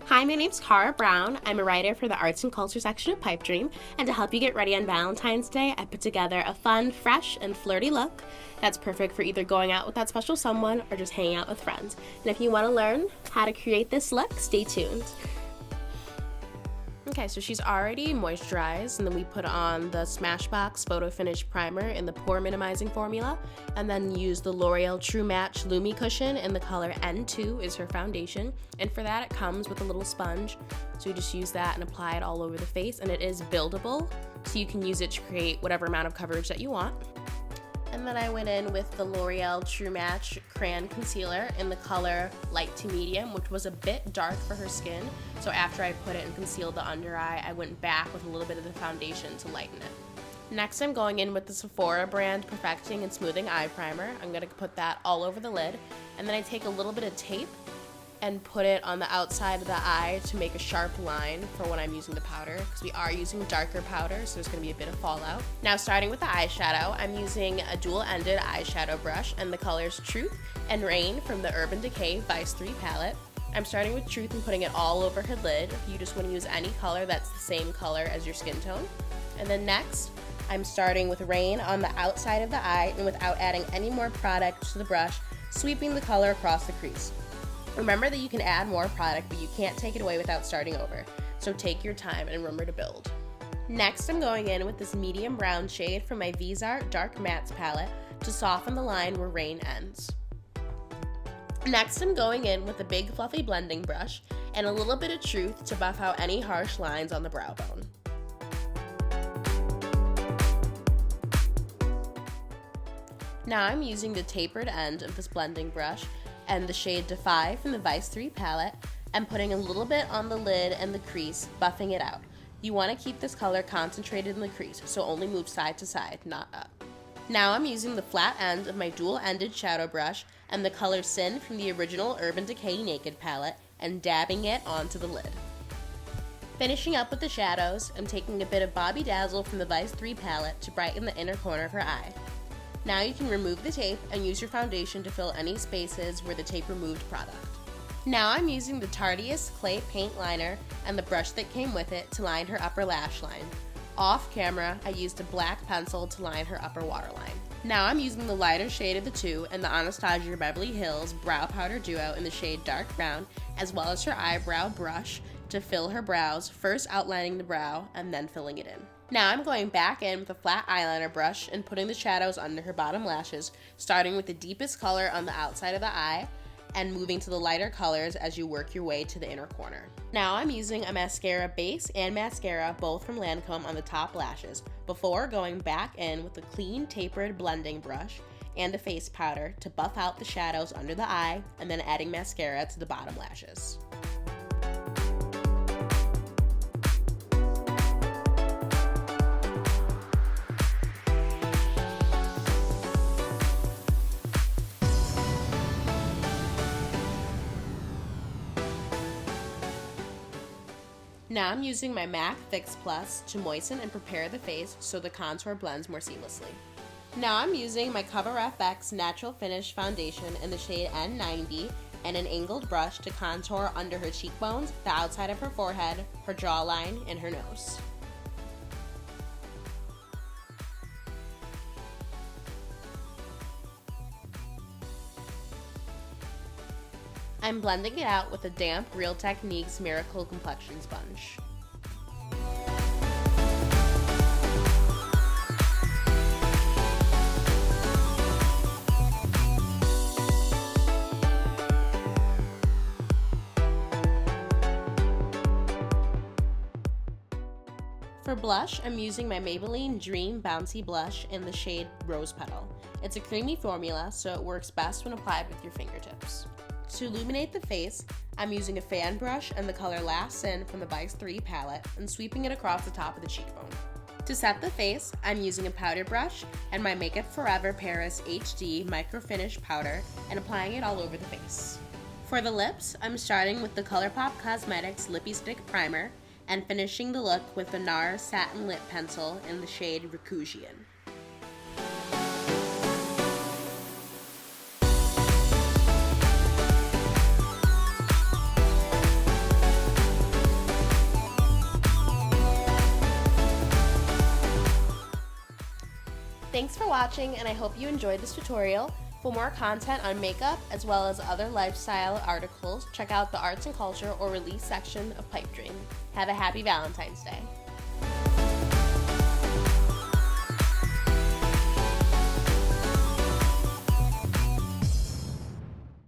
Hi, my name's Cara Brown. I'm a writer for the Arts and Culture section of Pipe Dream, and to help you get ready on Valentine's Day, I put together a fun, fresh, and flirty look that's perfect for either going out with that special someone or just hanging out with friends. And if you want to learn how to create this look, stay tuned. Okay, so she's already moisturized, and then we put on the Smashbox Photo Finish Primer in the Pore Minimizing formula, and then use the L'Oreal True Match Lumi Cushion in the color N2 is her foundation. And for that, it comes with a little sponge, so you just use that and apply it all over the face, and it is buildable, so you can use it to create whatever amount of coverage that you want. And then I went in with the L'Oreal True Match Crayon Concealer in the color Light to Medium, which was a bit dark for her skin. So after I put it and concealed the under eye, I went back with a little bit of the foundation to lighten it. Next, I'm going in with the Sephora brand Perfecting and Smoothing Eye Primer. I'm going to put that all over the lid. And then I take a little bit of tape and put it on the outside of the eye to make a sharp line for when I'm using the powder, because we are using darker powder, so there's going to be a bit of fallout. Now, starting with the eyeshadow, I'm using a dual-ended eyeshadow brush and the colors Truth and Rain from the Urban Decay Vice 3 palette. I'm starting with Truth and putting it all over her lid. You just want to use any color that's the same color as your skin tone. And then next, I'm starting with Rain on the outside of the eye, and without adding any more product to the brush, sweeping the color across the crease. Remember that you can add more product, but you can't take it away without starting over. So take your time and remember to build. Next, I'm going in with this medium brown shade from my Vizart Dark Mattes palette to soften the line where Rain ends. Next, I'm going in with a big fluffy blending brush and a little bit of Truth to buff out any harsh lines on the brow bone. Now I'm using the tapered end of this blending brush and the shade Defy from the Vice 3 palette, and putting a little bit on the lid and the crease, buffing it out. You want to keep this color concentrated in the crease, so only move side to side, not up. Now I'm using the flat end of my dual-ended shadow brush and the color Sin from the original Urban Decay Naked palette, and dabbing it onto the lid. Finishing up with the shadows, I'm taking a bit of Bobby Dazzle from the Vice 3 palette to brighten the inner corner of her eye. Now you can remove the tape and use your foundation to fill any spaces where the tape removed product. Now I'm using the Tarteist Clay Paint Liner and the brush that came with it to line her upper lash line. Off camera, I used a black pencil to line her upper waterline. Now I'm using the lighter shade of the two and the Anastasia Beverly Hills Brow Powder Duo in the shade Dark Brown, as well as her eyebrow brush to fill her brows, first outlining the brow and then filling it in. Now I'm going back in with a flat eyeliner brush and putting the shadows under her bottom lashes, starting with the deepest color on the outside of the eye and moving to the lighter colors as you work your way to the inner corner. Now I'm using a mascara base and mascara, both from Lancome, on the top lashes, before going back in with a clean tapered blending brush and a face powder to buff out the shadows under the eye, and then adding mascara to the bottom lashes. Now I'm using my MAC Fix Plus to moisten and prepare the face so the contour blends more seamlessly. Now I'm using my CoverFX Natural Finish Foundation in the shade N90 and an angled brush to contour under her cheekbones, the outside of her forehead, her jawline, and her nose. I'm blending it out with a damp Real Techniques Miracle Complexion Sponge. For blush, I'm using my Maybelline Dream Bouncy Blush in the shade Rose Petal. It's a creamy formula, so it works best when applied with your fingertips. To illuminate the face, I'm using a fan brush and the color Last Sin from the Vice 3 palette and sweeping it across the top of the cheekbone. To set the face, I'm using a powder brush and my Make It Forever Paris HD Micro Finish powder and applying it all over the face. For the lips, I'm starting with the ColourPop Cosmetics Lippy Stick Primer and finishing the look with the NARS Satin Lip Pencil in the shade Recusian. Thanks for watching, and I hope you enjoyed this tutorial. For more content on makeup, as well as other lifestyle articles, check out the Arts and Culture or Release section of Pipe Dream. Have a happy Valentine's Day.